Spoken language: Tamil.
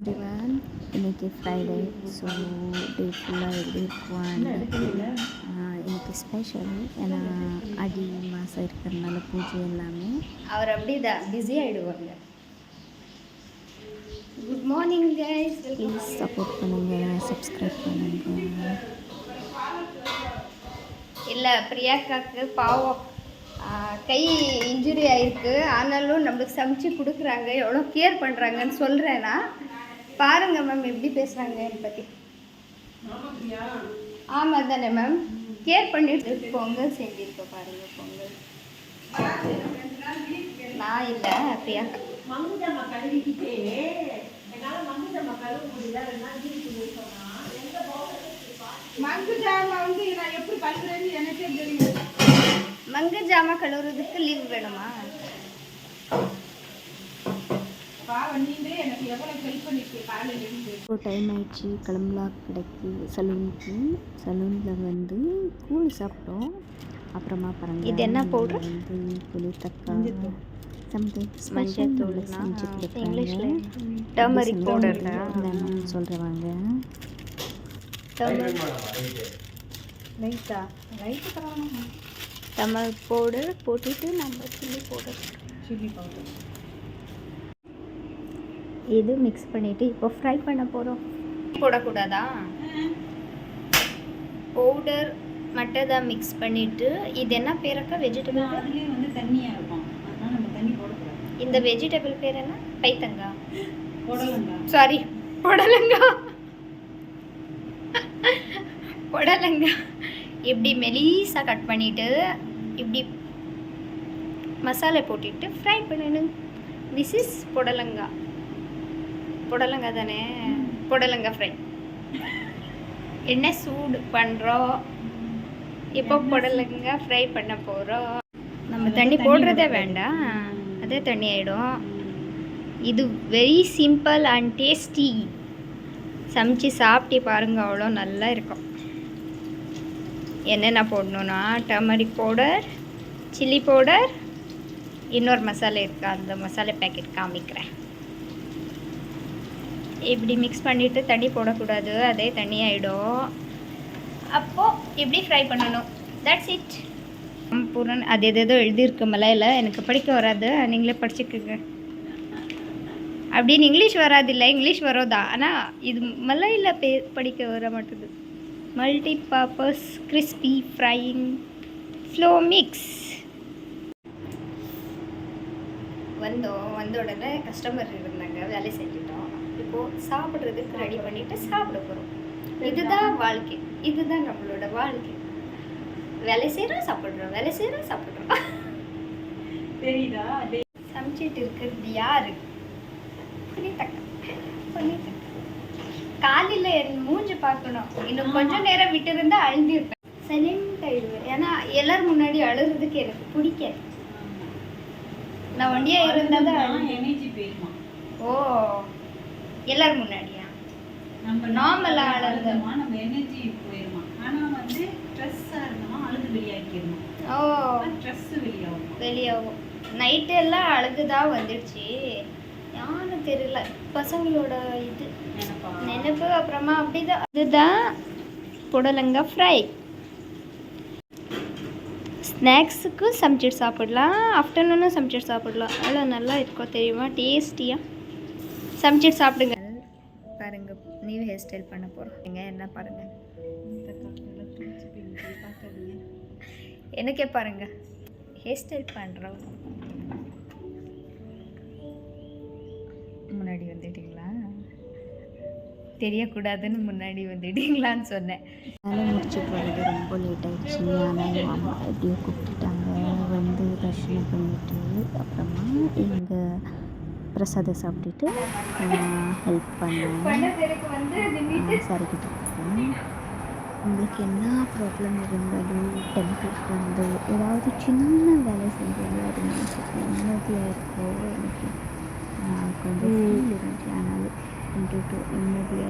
everyone, இன்னைக்கு ஃப்ரைடே. ஸோ டே ஃபுல்லாக எப்படி இருக்குவான்னு இன்னைக்கு ஸ்பெஷல். ஏன்னா அடி மாதம் இருக்கிறதுனால பூஜை எல்லாமே அவர் அப்படி தான் பிஸி ஆகிடுவாங்க. Good morning guys, please support பண்ணுங்கள், சப்ஸ்கிரைப் பண்ணுங்கள். இல்லை பிரியாக்காக்கு பாவம் கை இன்ஜுரி ஆகிருக்கு, ஆனாலும் நம்மளுக்கு சமைச்சு கொடுக்குறாங்க, எவ்வளோ கேர் பண்ணுறாங்கன்னு சொல்கிறேன்னா பாருங்கள் மேம் எப்படி பேசுகிறாங்க என்னை பற்றி. ஆமாம் தானே மேம், கேர் பண்ணிட்டு பொங்கல் செஞ்சுருக்கோம் பாருங்கள். பொங்கல் நான் இல்லை பிரியாக்கா. மங்கு ஜாமா கழுவுறதுக்கு லீவ் வேணுமா? இப்போ டைம் ஆயிடுச்சு, கிளம்பலாம் கடைக்கு, சலூனுக்கு. சலூனில் வந்து கூழ் சாப்பிட்டோம். அப்புறமா பாருங்கள், இது என்ன பவுடர்? வந்து புளி தக்காளி சம்திங் மஞ்சள் தூள் செஞ்சு இங்கிலீஷில் டர்மரிக் பவுடர் சொல்கிறவாங்க. டர்மரிக் பவுடர் போட்டுட்டு நம்ம சில்லி பவுடர் இது மிக்ஸ் பண்ணிவிட்டு இப்போ ஃப்ரை பண்ண போகிறோம். போடக்கூடாதா? பவுடர் மட்டும் தான் மிக்ஸ் பண்ணிவிட்டு. இது என்ன பேருக்கா? வெஜிடபிள் வந்து தண்ணியாக இருக்கும், அதனால் நம்ம தண்ணி போடக்கூடாது. இந்த வெஜிடபிள் பேர் என்ன? பைத்தங்கா, புடலங்கா. சாரி புடலங்கா. புடலங்கா இப்படி மெலிசாக கட் பண்ணிவிட்டு இப்படி மசாலா போட்டுட்டு ஃப்ரை பண்ணணும். திஸ் இஸ் புடலங்கா. புடலங்கா தானே? புடலங்கா ஃப்ரை. என்ன சூடு பண்ணுறோம் இப்போ, புடலங்கா ஃப்ரை பண்ண போகிறோம். நம்ம தண்ணி போடுறதே வேண்டாம், அதே தண்ணி ஆகிடும். இது வெரி சிம்பிள் அண்ட் டேஸ்டி. சமைச்சு சாப்பிட்டு பாருங்கள், அவ்வளோ நல்லா இருக்கும். என்னென்ன போடணுன்னா டர்மரிக் பவுடர், சில்லி பவுடர், இன்னொரு மசாலா இருக்குது, அந்த மசாலா பேக்கெட் காமிக்கிறேன். இப்படி மிக்ஸ் பண்ணிவிட்டு தண்ணி போடக்கூடாது, அதே தண்ணி ஆகிடும். அப்போது இப்படி ஃப்ரை பண்ணணும். That's it. பூரன் அது எதோ எழுதியிருக்கு மலையில், எனக்கு படிக்க வராது, நீங்களே படிச்சுக்குங்க. அப்படின்னு இங்கிலீஷ் வராதில்லை, இங்கிலீஷ் வரோதா, ஆனால் இது மலையில் படிக்க வர மாட்டேது. Multi purpose crispy frying flow mix. வந்த உடனே கஸ்டமர் இருந்தாங்க, வேலை செஞ்சுட்டோம். இப்போது சாப்பிட்றதுக்கு ரெடி பண்ணிவிட்டு சாப்பிட போகிறோம். இதுதான் வாழ்க்கை, இதுதான் நம்மளோட வாழ்க்கை. வேலை செய்கிறோம், சாப்பிட்றோம், வேலை செய்கிறோம், சாப்பிட்றோம். தெரியுதா? சமைச்சிட்டு இருக்கிறது யாரு? காலையில் என் மூஞ்சி பார்க்கணும். இன்னும் கொஞ்சம் நேரம் விட்டு இருந்தால் அழுந்திருப்பேன், சைலண்ட் ஆயிடுவேன். ஏன்னா எல்லாரும் முன்னாடி அழுகிறதுக்கு எனக்கு பிடிக்காது. நான் ஒண்டியாக இருந்தால் தான் எனர்ஜி போயிருமா? ஓ, எல்லாரும் முன்னாடியா? நம்ம நார்மலாக அழுகிறோமா? நம்ம எனர்ஜி போயிருமா? ஆனால் வந்து ஸ்ட்ரெஸ்ஸாக இருந்தோமா அழுது வெளியாக்கிடணும். ஓ, ஸ்ட்ரெஸ்ஸு வெளியாகும். நைட்டு எல்லாம் அழுகுதான் வந்துடுச்சு, யான்னு தெரியல. பசங்களோட இது நினைப்பு. அப்புறமா அப்படிதான். இதுதான் புடலங்காய் ஃப்ரை. ஸ்நாக்ஸுக்கு சமைச்சிட்டு சாப்பிடலாம், ஆஃப்டர்நூனும் சமைச்சிட்டு சாப்பிடலாம். அவ்வளோ நல்லா இருக்கும் தெரியுமா, டேஸ்டியாக. சமைச்சிட்டு சாப்பிடுங்க. பாருங்கள், நியூ ஹேர் ஸ்டைல் பண்ண போகிறோம். என்ன பாருங்கள், எனக்கே பாருங்கள் ஹேர் ஸ்டைல் பண்ணுறோம். முன்னாடி வந்துட்டீங்களா? தெரியக்கூடாதுன்னு முன்னாடி வந்துட்டீங்களான்னு சொன்னேன். வேலை முடிச்சுட்டு வரது ரொம்ப லேட் ஆகிடுச்சு. ஆனால் எங்கள் அம்மா எப்படியோ கூப்பிட்டுட்டாங்க. வந்து தர்ஷனம் பண்ணிவிட்டு அப்புறமா எங்கள் பிரசாதம் சாப்பிட்டுட்டு ஹெல்ப் பண்ணேன். சரிக்கிட்டு இருக்கேன். உங்களுக்கு என்ன ப்ராப்ளம் இருந்தாலும் டெம்பிளுக்கு வந்து ஏதாவது சின்ன வேலை செஞ்சாலும் அது மனசுக்கு நிம்மதியாக இருக்கும். எனக்கு கொஞ்சம் ஃபீல் இருந்துச்சு, ஆனாலும் நிம்மதியாக